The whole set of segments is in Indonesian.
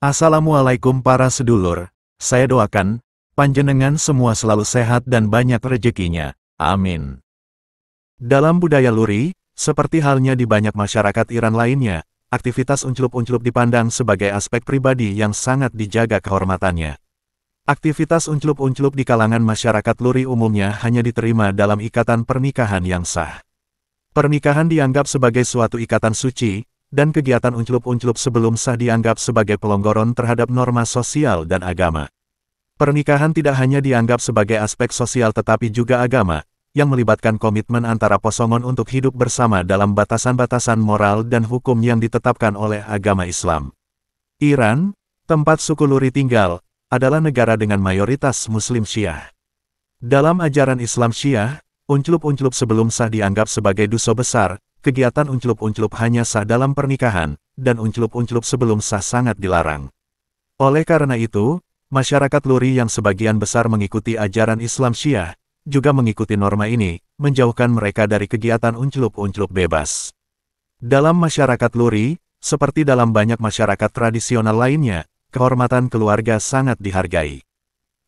Assalamualaikum para sedulur, saya doakan, panjenengan semua selalu sehat dan banyak rezekinya, amin. Dalam budaya Luri, seperti halnya di banyak masyarakat Iran lainnya, aktivitas unclup-unclup dipandang sebagai aspek pribadi yang sangat dijaga kehormatannya. Aktivitas unclup-unclup di kalangan masyarakat Luri umumnya hanya diterima dalam ikatan pernikahan yang sah. Pernikahan dianggap sebagai suatu ikatan suci, dan kegiatan unclup-unclup sebelum sah dianggap sebagai pelonggaran terhadap norma sosial dan agama. Pernikahan tidak hanya dianggap sebagai aspek sosial tetapi juga agama, yang melibatkan komitmen antara pasangan untuk hidup bersama dalam batasan-batasan moral dan hukum yang ditetapkan oleh agama Islam. Iran, tempat suku Luri tinggal, adalah negara dengan mayoritas Muslim Syiah. Dalam ajaran Islam Syiah, unclup-unclup sebelum sah dianggap sebagai dosa besar, kegiatan unclup-unclup hanya sah dalam pernikahan, dan unclup-unclup sebelum sah sangat dilarang. Oleh karena itu, masyarakat Luri yang sebagian besar mengikuti ajaran Islam Syiah, juga mengikuti norma ini, menjauhkan mereka dari kegiatan unclup-unclup bebas. Dalam masyarakat Luri, seperti dalam banyak masyarakat tradisional lainnya, kehormatan keluarga sangat dihargai.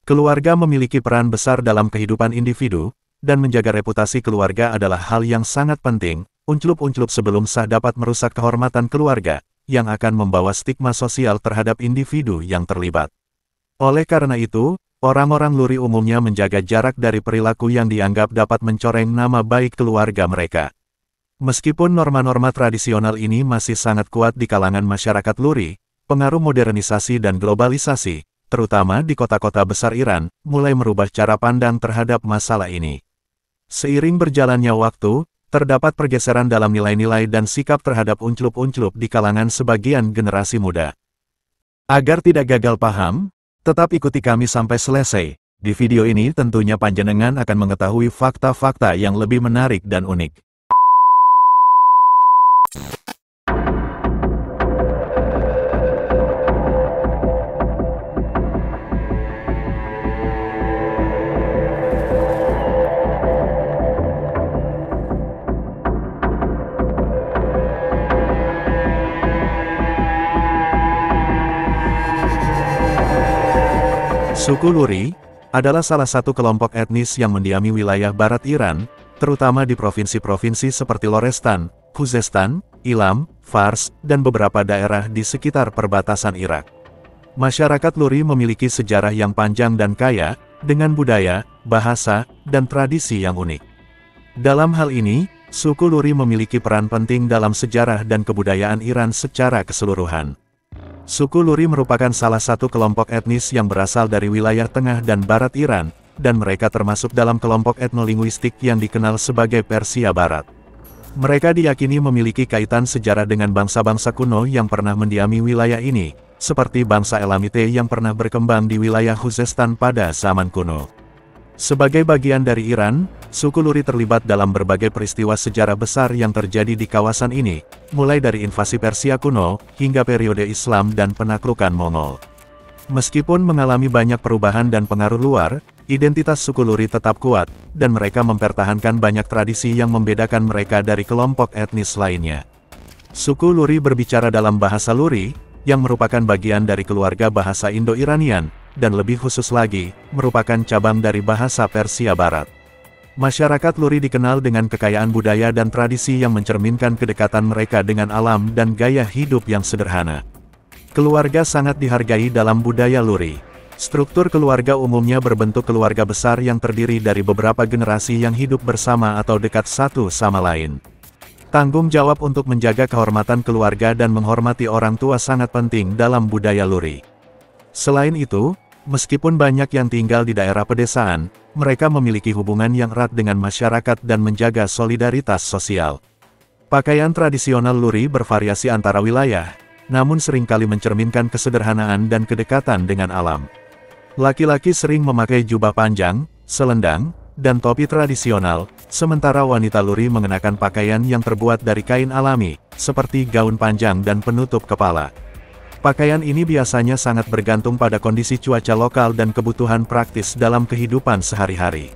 Keluarga memiliki peran besar dalam kehidupan individu, dan menjaga reputasi keluarga adalah hal yang sangat penting. Unclup-unclup sebelum sah dapat merusak kehormatan keluarga, yang akan membawa stigma sosial terhadap individu yang terlibat. Oleh karena itu, orang-orang Luri umumnya menjaga jarak dari perilaku yang dianggap dapat mencoreng nama baik keluarga mereka. Meskipun norma-norma tradisional ini masih sangat kuat di kalangan masyarakat Luri, pengaruh modernisasi dan globalisasi, terutama di kota-kota besar Iran, mulai merubah cara pandang terhadap masalah ini. Seiring berjalannya waktu, terdapat pergeseran dalam nilai-nilai dan sikap terhadap unclup-unclup di kalangan sebagian generasi muda. Agar tidak gagal paham, tetap ikuti kami sampai selesai. Di video ini tentunya panjenengan akan mengetahui fakta-fakta yang lebih menarik dan unik. Suku Luri adalah salah satu kelompok etnis yang mendiami wilayah barat Iran, terutama di provinsi-provinsi seperti Lorestan, Khuzestan, Ilam, Fars, dan beberapa daerah di sekitar perbatasan Irak. Masyarakat Luri memiliki sejarah yang panjang dan kaya, dengan budaya, bahasa, dan tradisi yang unik. Dalam hal ini, suku Luri memiliki peran penting dalam sejarah dan kebudayaan Iran secara keseluruhan. Suku Luri merupakan salah satu kelompok etnis yang berasal dari wilayah tengah dan barat Iran, dan mereka termasuk dalam kelompok etnolinguistik yang dikenal sebagai Persia Barat. Mereka diyakini memiliki kaitan sejarah dengan bangsa-bangsa kuno yang pernah mendiami wilayah ini, seperti bangsa Elamite yang pernah berkembang di wilayah Khuzestan pada zaman kuno. Sebagai bagian dari Iran, suku Luri terlibat dalam berbagai peristiwa sejarah besar yang terjadi di kawasan ini, mulai dari invasi Persia kuno, hingga periode Islam dan penaklukan Mongol. Meskipun mengalami banyak perubahan dan pengaruh luar, identitas suku Luri tetap kuat, dan mereka mempertahankan banyak tradisi yang membedakan mereka dari kelompok etnis lainnya. Suku Luri berbicara dalam bahasa Luri, yang merupakan bagian dari keluarga bahasa Indo-Iranian, dan lebih khusus lagi, merupakan cabang dari bahasa Persia Barat. Masyarakat Luri dikenal dengan kekayaan budaya dan tradisi yang mencerminkan kedekatan mereka dengan alam dan gaya hidup yang sederhana. Keluarga sangat dihargai dalam budaya Luri. Struktur keluarga umumnya berbentuk keluarga besar yang terdiri dari beberapa generasi yang hidup bersama atau dekat satu sama lain. Tanggung jawab untuk menjaga kehormatan keluarga dan menghormati orang tua sangat penting dalam budaya Luri. Selain itu, meskipun banyak yang tinggal di daerah pedesaan, mereka memiliki hubungan yang erat dengan masyarakat dan menjaga solidaritas sosial. Pakaian tradisional Luri bervariasi antara wilayah, namun seringkali mencerminkan kesederhanaan dan kedekatan dengan alam. Laki-laki sering memakai jubah panjang, selendang, dan topi tradisional, sementara wanita Luri mengenakan pakaian yang terbuat dari kain alami, seperti gaun panjang dan penutup kepala. Pakaian ini biasanya sangat bergantung pada kondisi cuaca lokal dan kebutuhan praktis dalam kehidupan sehari-hari.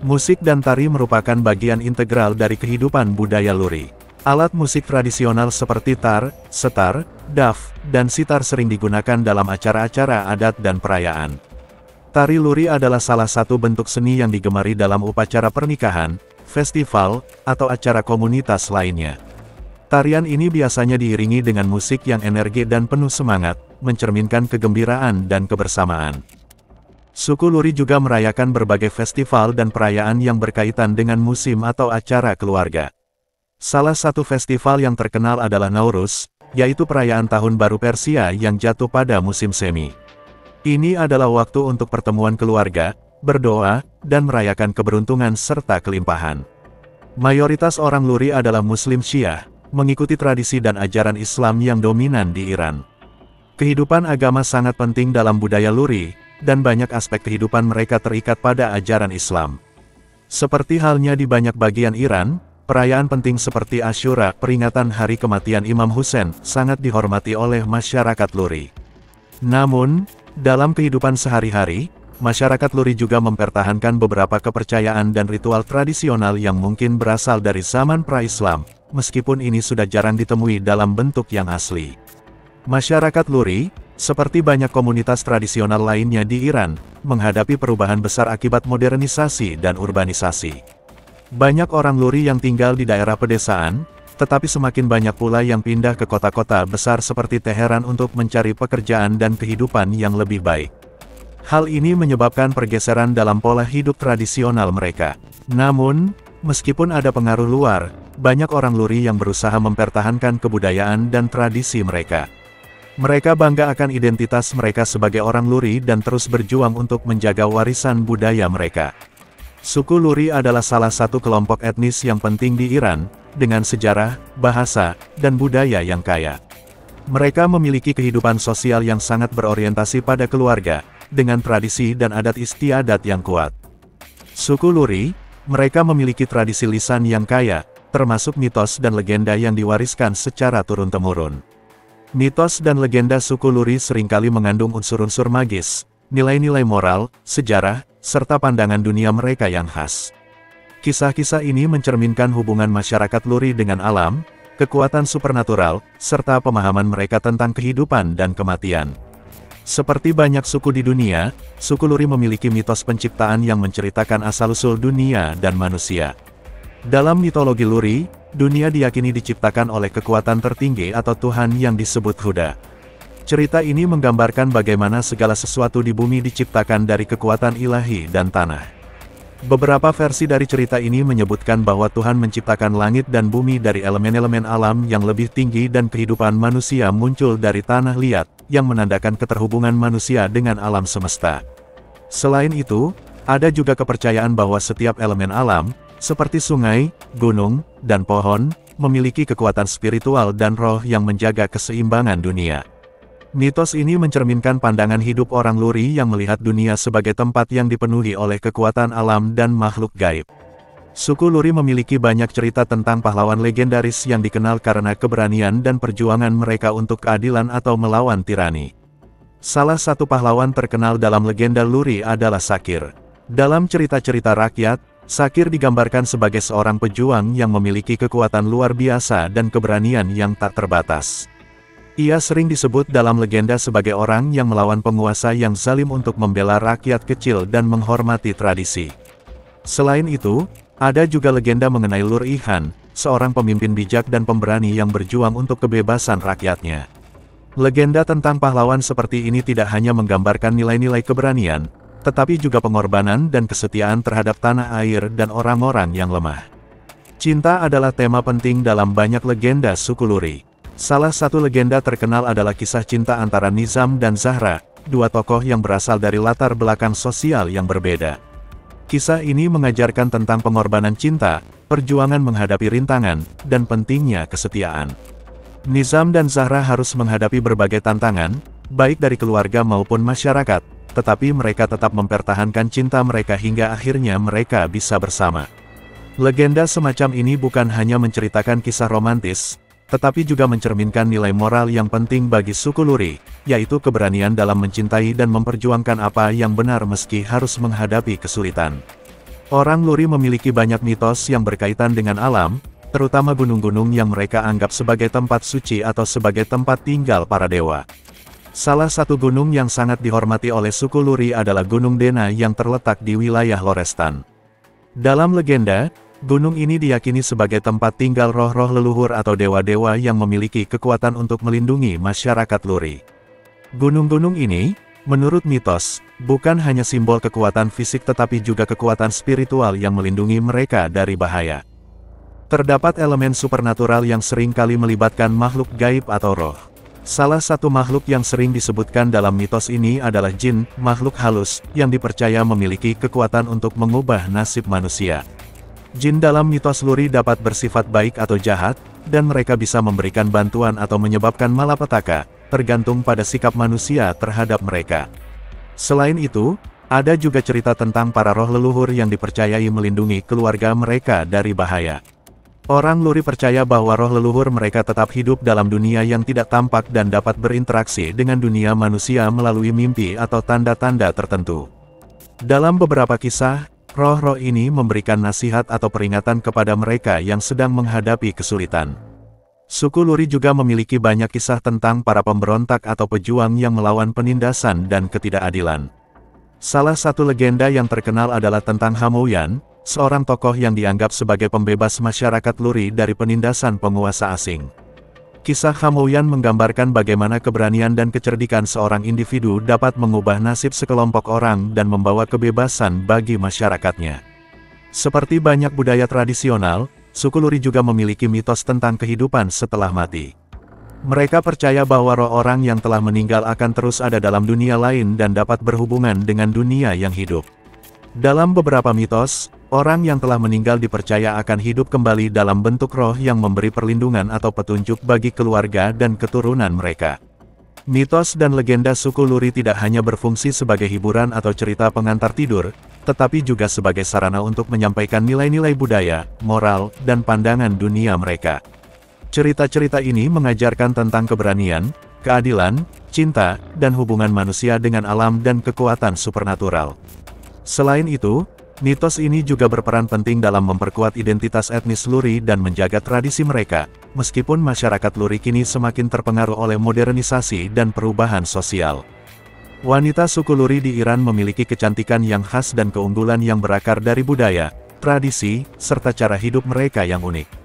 Musik dan tari merupakan bagian integral dari kehidupan budaya Luri. Alat musik tradisional seperti tar, setar, daf, dan sitar sering digunakan dalam acara-acara adat dan perayaan. Tari Luri adalah salah satu bentuk seni yang digemari dalam upacara pernikahan, festival, atau acara komunitas lainnya. Tarian ini biasanya diiringi dengan musik yang energi dan penuh semangat, mencerminkan kegembiraan dan kebersamaan. Suku Luri juga merayakan berbagai festival dan perayaan yang berkaitan dengan musim atau acara keluarga. Salah satu festival yang terkenal adalah Nauruz, yaitu perayaan Tahun Baru Persia yang jatuh pada musim semi. Ini adalah waktu untuk pertemuan keluarga, berdoa, dan merayakan keberuntungan serta kelimpahan. Mayoritas orang Luri adalah Muslim Syiah, mengikuti tradisi dan ajaran Islam yang dominan di Iran. Kehidupan agama sangat penting dalam budaya Luri, dan banyak aspek kehidupan mereka terikat pada ajaran Islam. Seperti halnya di banyak bagian Iran, perayaan penting seperti Asyura, peringatan hari kematian Imam Husain, sangat dihormati oleh masyarakat Luri. Namun, dalam kehidupan sehari-hari, masyarakat Luri juga mempertahankan beberapa kepercayaan dan ritual tradisional yang mungkin berasal dari zaman pra-Islam, meskipun ini sudah jarang ditemui dalam bentuk yang asli. Masyarakat Luri, seperti banyak komunitas tradisional lainnya di Iran, menghadapi perubahan besar akibat modernisasi dan urbanisasi. Banyak orang Luri yang tinggal di daerah pedesaan, tetapi semakin banyak pula yang pindah ke kota-kota besar seperti Teheran untuk mencari pekerjaan dan kehidupan yang lebih baik. Hal ini menyebabkan pergeseran dalam pola hidup tradisional mereka. Namun, meskipun ada pengaruh luar, banyak orang Luri yang berusaha mempertahankan kebudayaan dan tradisi mereka. Mereka bangga akan identitas mereka sebagai orang Luri dan terus berjuang untuk menjaga warisan budaya mereka. Suku Luri adalah salah satu kelompok etnis yang penting di Iran, dengan sejarah, bahasa, dan budaya yang kaya. Mereka memiliki kehidupan sosial yang sangat berorientasi pada keluarga, dengan tradisi dan adat istiadat yang kuat. Suku Luri, mereka memiliki tradisi lisan yang kaya, termasuk mitos dan legenda yang diwariskan secara turun-temurun. Mitos dan legenda suku Luri seringkali mengandung unsur-unsur magis, nilai-nilai moral, sejarah, serta pandangan dunia mereka yang khas. Kisah-kisah ini mencerminkan hubungan masyarakat Luri dengan alam, kekuatan supernatural, serta pemahaman mereka tentang kehidupan dan kematian. Seperti banyak suku di dunia, suku Luri memiliki mitos penciptaan yang menceritakan asal-usul dunia dan manusia. Dalam mitologi Luri, dunia diyakini diciptakan oleh kekuatan tertinggi atau Tuhan yang disebut Huda. Cerita ini menggambarkan bagaimana segala sesuatu di bumi diciptakan dari kekuatan ilahi dan tanah. Beberapa versi dari cerita ini menyebutkan bahwa Tuhan menciptakan langit dan bumi dari elemen-elemen alam yang lebih tinggi dan kehidupan manusia muncul dari tanah liat, yang menandakan keterhubungan manusia dengan alam semesta. Selain itu, ada juga kepercayaan bahwa setiap elemen alam, seperti sungai, gunung, dan pohon, memiliki kekuatan spiritual dan roh yang menjaga keseimbangan dunia. Mitos ini mencerminkan pandangan hidup orang Luri yang melihat dunia sebagai tempat yang dipenuhi oleh kekuatan alam dan makhluk gaib. Suku Luri memiliki banyak cerita tentang pahlawan legendaris yang dikenal karena keberanian dan perjuangan mereka untuk keadilan atau melawan tirani. Salah satu pahlawan terkenal dalam legenda Luri adalah Sakir. Dalam cerita-cerita rakyat, Sakir digambarkan sebagai seorang pejuang yang memiliki kekuatan luar biasa dan keberanian yang tak terbatas. Ia sering disebut dalam legenda sebagai orang yang melawan penguasa yang zalim untuk membela rakyat kecil dan menghormati tradisi. Selain itu, ada juga legenda mengenai Lur Ihan, seorang pemimpin bijak dan pemberani yang berjuang untuk kebebasan rakyatnya. Legenda tentang pahlawan seperti ini tidak hanya menggambarkan nilai-nilai keberanian, tetapi juga pengorbanan dan kesetiaan terhadap tanah air dan orang-orang yang lemah. Cinta adalah tema penting dalam banyak legenda suku Luri. Salah satu legenda terkenal adalah kisah cinta antara Nizam dan Zahra, dua tokoh yang berasal dari latar belakang sosial yang berbeda. Kisah ini mengajarkan tentang pengorbanan cinta, perjuangan menghadapi rintangan, dan pentingnya kesetiaan. Nizam dan Zahra harus menghadapi berbagai tantangan, baik dari keluarga maupun masyarakat, tetapi mereka tetap mempertahankan cinta mereka hingga akhirnya mereka bisa bersama. Legenda semacam ini bukan hanya menceritakan kisah romantis, tetapi juga mencerminkan nilai moral yang penting bagi suku Luri, yaitu keberanian dalam mencintai dan memperjuangkan apa yang benar meski harus menghadapi kesulitan. Orang Luri memiliki banyak mitos yang berkaitan dengan alam, terutama gunung-gunung yang mereka anggap sebagai tempat suci atau sebagai tempat tinggal para dewa. Salah satu gunung yang sangat dihormati oleh suku Luri adalah Gunung Dena yang terletak di wilayah Lorestan. Dalam legenda, gunung ini diyakini sebagai tempat tinggal roh-roh leluhur atau dewa-dewa yang memiliki kekuatan untuk melindungi masyarakat Luri. Gunung-gunung ini, menurut mitos, bukan hanya simbol kekuatan fisik tetapi juga kekuatan spiritual yang melindungi mereka dari bahaya. Terdapat elemen supernatural yang sering kali melibatkan makhluk gaib atau roh. Salah satu makhluk yang sering disebutkan dalam mitos ini adalah jin, makhluk halus, yang dipercaya memiliki kekuatan untuk mengubah nasib manusia. Jin dalam mitos Luri dapat bersifat baik atau jahat, dan mereka bisa memberikan bantuan atau menyebabkan malapetaka, tergantung pada sikap manusia terhadap mereka. Selain itu, ada juga cerita tentang para roh leluhur yang dipercayai melindungi keluarga mereka dari bahaya. Orang Luri percaya bahwa roh leluhur mereka tetap hidup dalam dunia yang tidak tampak dan dapat berinteraksi dengan dunia manusia melalui mimpi atau tanda-tanda tertentu. Dalam beberapa kisah, roh-roh ini memberikan nasihat atau peringatan kepada mereka yang sedang menghadapi kesulitan. Suku Luri juga memiliki banyak kisah tentang para pemberontak atau pejuang yang melawan penindasan dan ketidakadilan. Salah satu legenda yang terkenal adalah tentang Hamouyan, seorang tokoh yang dianggap sebagai pembebas masyarakat Luri dari penindasan penguasa asing. Kisah Hamouyan menggambarkan bagaimana keberanian dan kecerdikan seorang individu dapat mengubah nasib sekelompok orang dan membawa kebebasan bagi masyarakatnya. Seperti banyak budaya tradisional, suku Luri juga memiliki mitos tentang kehidupan setelah mati. Mereka percaya bahwa roh orang yang telah meninggal akan terus ada dalam dunia lain dan dapat berhubungan dengan dunia yang hidup. Dalam beberapa mitos, orang yang telah meninggal dipercaya akan hidup kembali dalam bentuk roh yang memberi perlindungan atau petunjuk bagi keluarga dan keturunan mereka. Mitos dan legenda suku Luri tidak hanya berfungsi sebagai hiburan atau cerita pengantar tidur, tetapi juga sebagai sarana untuk menyampaikan nilai-nilai budaya, moral, dan pandangan dunia mereka. Cerita-cerita ini mengajarkan tentang keberanian, keadilan, cinta, dan hubungan manusia dengan alam dan kekuatan supernatural. Selain itu, mitos ini juga berperan penting dalam memperkuat identitas etnis Luri dan menjaga tradisi mereka, meskipun masyarakat Luri kini semakin terpengaruh oleh modernisasi dan perubahan sosial. Wanita suku Luri di Iran memiliki kecantikan yang khas dan keunggulan yang berakar dari budaya, tradisi, serta cara hidup mereka yang unik.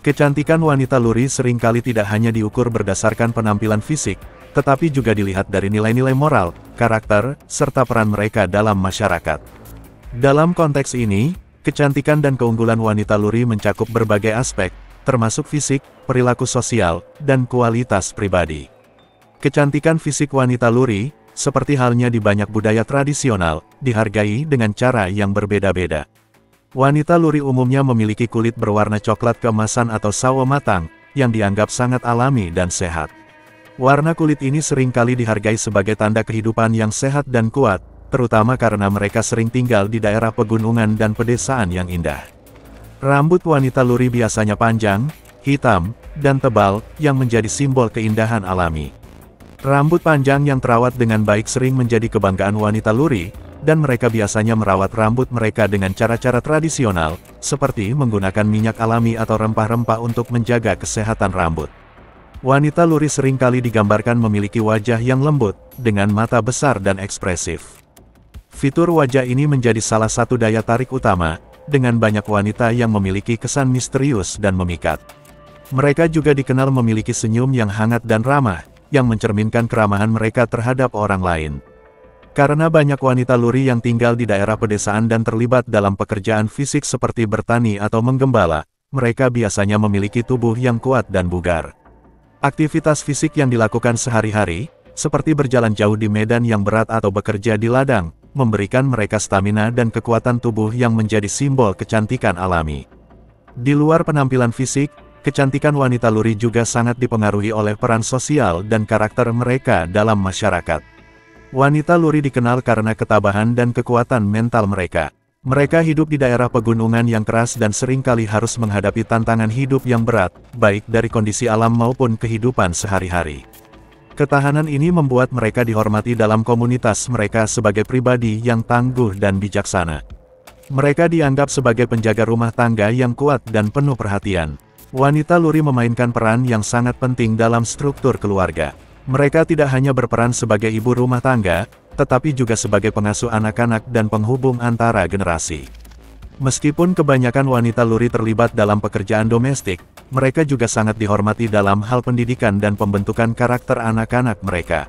Kecantikan wanita Luri seringkali tidak hanya diukur berdasarkan penampilan fisik, tetapi juga dilihat dari nilai-nilai moral, karakter, serta peran mereka dalam masyarakat. Dalam konteks ini, kecantikan dan keunggulan wanita Luri mencakup berbagai aspek, termasuk fisik, perilaku sosial, dan kualitas pribadi. Kecantikan fisik wanita Luri, seperti halnya di banyak budaya tradisional, dihargai dengan cara yang berbeda-beda. Wanita Luri umumnya memiliki kulit berwarna coklat keemasan atau sawo matang, yang dianggap sangat alami dan sehat. Warna kulit ini seringkali dihargai sebagai tanda kehidupan yang sehat dan kuat, terutama karena mereka sering tinggal di daerah pegunungan dan pedesaan yang indah. Rambut wanita Luri biasanya panjang, hitam, dan tebal, yang menjadi simbol keindahan alami. Rambut panjang yang terawat dengan baik sering menjadi kebanggaan wanita Luri, dan mereka biasanya merawat rambut mereka dengan cara-cara tradisional, seperti menggunakan minyak alami atau rempah-rempah untuk menjaga kesehatan rambut. Wanita Luri seringkali digambarkan memiliki wajah yang lembut, dengan mata besar dan ekspresif. Fitur wajah ini menjadi salah satu daya tarik utama, dengan banyak wanita yang memiliki kesan misterius dan memikat. Mereka juga dikenal memiliki senyum yang hangat dan ramah, yang mencerminkan keramahan mereka terhadap orang lain. Karena banyak wanita Luri yang tinggal di daerah pedesaan dan terlibat dalam pekerjaan fisik seperti bertani atau menggembala, mereka biasanya memiliki tubuh yang kuat dan bugar. Aktivitas fisik yang dilakukan sehari-hari, seperti berjalan jauh di medan yang berat atau bekerja di ladang, memberikan mereka stamina dan kekuatan tubuh yang menjadi simbol kecantikan alami. Di luar penampilan fisik, kecantikan wanita Luri juga sangat dipengaruhi oleh peran sosial dan karakter mereka dalam masyarakat. Wanita Luri dikenal karena ketabahan dan kekuatan mental mereka. Mereka hidup di daerah pegunungan yang keras dan seringkali harus menghadapi tantangan hidup yang berat, baik dari kondisi alam maupun kehidupan sehari-hari. Ketahanan ini membuat mereka dihormati dalam komunitas mereka sebagai pribadi yang tangguh dan bijaksana. Mereka dianggap sebagai penjaga rumah tangga yang kuat dan penuh perhatian. Wanita Luri memainkan peran yang sangat penting dalam struktur keluarga. Mereka tidak hanya berperan sebagai ibu rumah tangga, tetapi juga sebagai pengasuh anak-anak dan penghubung antara generasi. Meskipun kebanyakan wanita Luri terlibat dalam pekerjaan domestik, mereka juga sangat dihormati dalam hal pendidikan dan pembentukan karakter anak-anak mereka.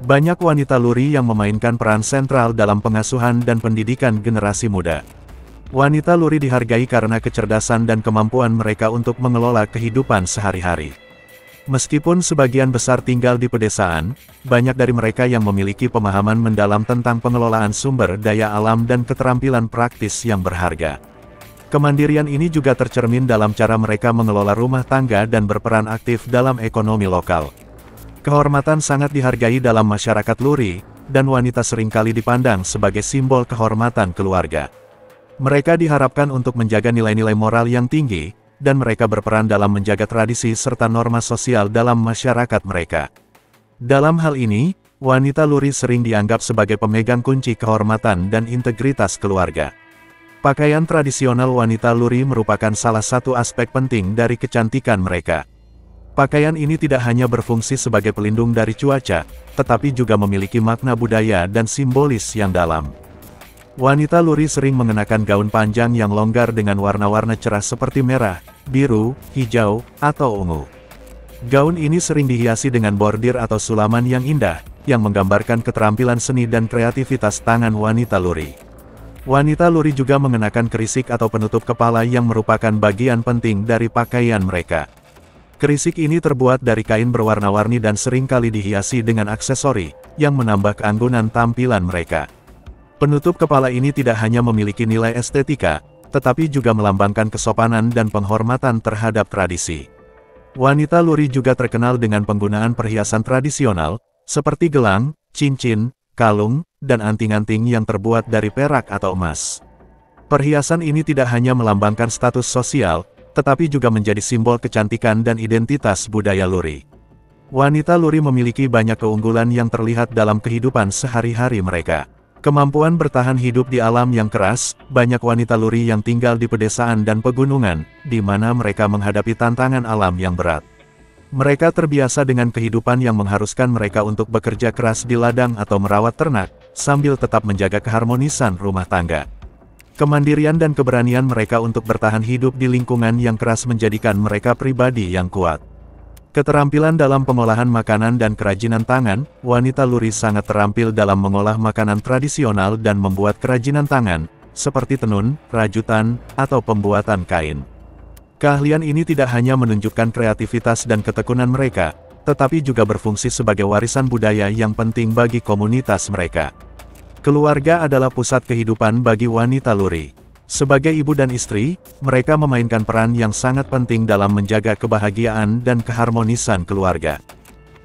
Banyak wanita Luri yang memainkan peran sentral dalam pengasuhan dan pendidikan generasi muda. Wanita Luri dihargai karena kecerdasan dan kemampuan mereka untuk mengelola kehidupan sehari-hari. Meskipun sebagian besar tinggal di pedesaan, banyak dari mereka yang memiliki pemahaman mendalam tentang pengelolaan sumber daya alam dan keterampilan praktis yang berharga. Kemandirian ini juga tercermin dalam cara mereka mengelola rumah tangga dan berperan aktif dalam ekonomi lokal. Kehormatan sangat dihargai dalam masyarakat Luri, dan wanita seringkali dipandang sebagai simbol kehormatan keluarga. Mereka diharapkan untuk menjaga nilai-nilai moral yang tinggi, dan mereka berperan dalam menjaga tradisi serta norma sosial dalam masyarakat mereka. Dalam hal ini, wanita Luri sering dianggap sebagai pemegang kunci kehormatan dan integritas keluarga. Pakaian tradisional wanita Luri merupakan salah satu aspek penting dari kecantikan mereka. Pakaian ini tidak hanya berfungsi sebagai pelindung dari cuaca, tetapi juga memiliki makna budaya dan simbolis yang dalam. Wanita Luri sering mengenakan gaun panjang yang longgar dengan warna-warna cerah seperti merah, biru, hijau, atau ungu. Gaun ini sering dihiasi dengan bordir atau sulaman yang indah, yang menggambarkan keterampilan seni dan kreativitas tangan wanita Luri. Wanita Luri juga mengenakan kerisik atau penutup kepala yang merupakan bagian penting dari pakaian mereka. Kerisik ini terbuat dari kain berwarna-warni dan seringkali dihiasi dengan aksesori, yang menambah keanggunan tampilan mereka. Penutup kepala ini tidak hanya memiliki nilai estetika, tetapi juga melambangkan kesopanan dan penghormatan terhadap tradisi. Wanita Luri juga terkenal dengan penggunaan perhiasan tradisional, seperti gelang, cincin, kalung, dan anting-anting yang terbuat dari perak atau emas. Perhiasan ini tidak hanya melambangkan status sosial, tetapi juga menjadi simbol kecantikan dan identitas budaya Luri. Wanita Luri memiliki banyak keunggulan yang terlihat dalam kehidupan sehari-hari mereka. Kemampuan bertahan hidup di alam yang keras, banyak wanita Luri yang tinggal di pedesaan dan pegunungan, di mana mereka menghadapi tantangan alam yang berat. Mereka terbiasa dengan kehidupan yang mengharuskan mereka untuk bekerja keras di ladang atau merawat ternak, sambil tetap menjaga keharmonisan rumah tangga. Kemandirian dan keberanian mereka untuk bertahan hidup di lingkungan yang keras menjadikan mereka pribadi yang kuat. Keterampilan dalam pengolahan makanan dan kerajinan tangan, wanita Luri sangat terampil dalam mengolah makanan tradisional dan membuat kerajinan tangan, seperti tenun, rajutan, atau pembuatan kain. Keahlian ini tidak hanya menunjukkan kreativitas dan ketekunan mereka, tetapi juga berfungsi sebagai warisan budaya yang penting bagi komunitas mereka. Keluarga adalah pusat kehidupan bagi wanita Luri. Sebagai ibu dan istri, mereka memainkan peran yang sangat penting dalam menjaga kebahagiaan dan keharmonisan keluarga.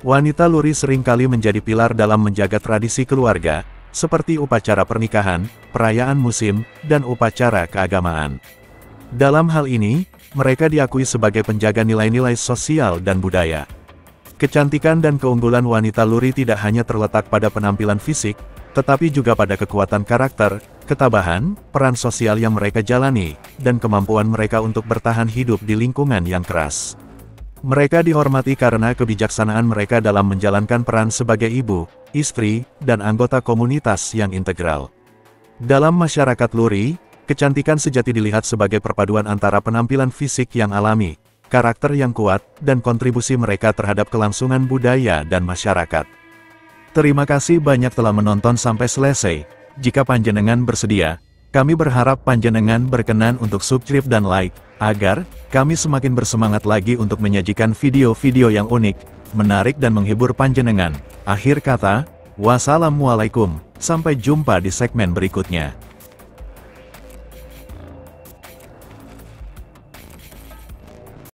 Wanita Luri seringkali menjadi pilar dalam menjaga tradisi keluarga, seperti upacara pernikahan, perayaan musim, dan upacara keagamaan. Dalam hal ini, mereka diakui sebagai penjaga nilai-nilai sosial dan budaya. Kecantikan dan keunggulan wanita Luri tidak hanya terletak pada penampilan fisik, tetapi juga pada kekuatan karakter, ketabahan, peran sosial yang mereka jalani, dan kemampuan mereka untuk bertahan hidup di lingkungan yang keras. Mereka dihormati karena kebijaksanaan mereka dalam menjalankan peran sebagai ibu, istri, dan anggota komunitas yang integral. Dalam masyarakat Luri, kecantikan sejati dilihat sebagai perpaduan antara penampilan fisik yang alami, karakter yang kuat, dan kontribusi mereka terhadap kelangsungan budaya dan masyarakat. Terima kasih banyak telah menonton sampai selesai. Jika panjenengan bersedia, kami berharap panjenengan berkenan untuk subscribe dan like, agar kami semakin bersemangat lagi untuk menyajikan video-video yang unik, menarik dan menghibur panjenengan. Akhir kata, wassalamualaikum, sampai jumpa di segmen berikutnya.